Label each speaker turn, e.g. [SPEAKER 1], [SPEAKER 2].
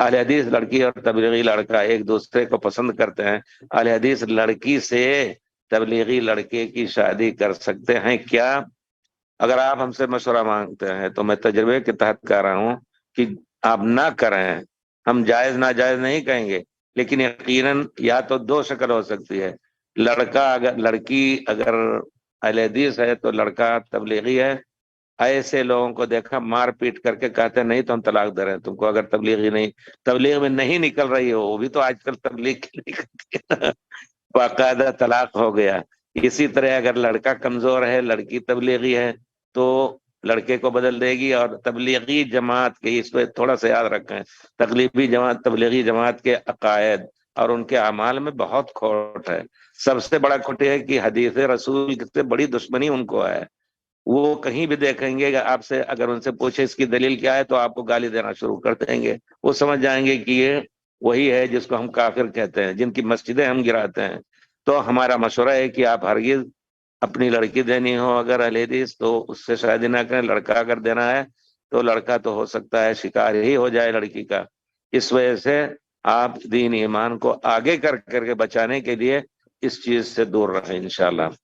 [SPEAKER 1] اہل حدیث لڑکی اور تبلیغی لڑکا ایک دوسرے کو پسند کرتے ہیں، اہل حدیث لڑکی سے تبلیغی لڑکے کی شادی کر سکتے ہیں کیا؟ اگر آپ ہم سے مشورہ مانگتے ہیں تو میں تجربے کے تحت کہہ رہا ہوں کہ آپ نہ کریں۔ ہم جائز ناجائز نہیں کہیں گے، لیکن یقیناً یا تو دو شکل ہو سکتی ہے، لڑکی اگر اہل حدیث ہے تو لڑکا تبلیغی ہے۔ ایسے لوگوں کو دیکھا مار پیٹ کر کے کہتے ہیں نہیں تو ہم طلاق دے رہے ہیں تم کو، اگر تبلیغی نہیں، تبلیغ میں نہیں نکل رہی ہو، وہ بھی تو آج کل تبلیغ کی نکلتی ہے، باقاعدہ طلاق ہو گیا۔ اسی طرح اگر لڑکا کمزور ہے، لڑکی تبلیغی ہے، تو لڑکے کو بدل دے گی۔ اور تبلیغی جماعت کے، اس پہ تھوڑا سا یاد رکھیں، تبلیغی جماعت کے عقائد اور ان کے اعمال میں بہت کھوٹ ہے۔ سب سے بڑا کھوٹ ہے کہ حدیث رسول سے بڑی دشمنی ان کو ہے۔ وہ کہیں بھی دیکھیں گے کہ آپ سے اگر ان سے پوچھے اس کی دلیل کیا ہے تو آپ کو گالی دینا شروع کر دیں گے۔ وہ سمجھ جائیں گے کہ یہ وہی ہے جس کو ہم کافر کہتے ہیں، جن کی مسجدیں ہم گراتے ہیں۔ تو ہمارا مشورہ ہے کہ آپ ہرگز اپنی لڑکی دینی ہو اگر اہل حدیث تو اس سے شادی نہ کریں۔ لڑکا اگر دینا ہے تو لڑکا تو ہو سکتا ہے شکار ہی ہو جائے لڑکی کا۔ اس وجہ سے آپ دین ایمان کو آگے کر کے بچانے کے لیے اس چیز سے دور رہیں انشاءاللہ۔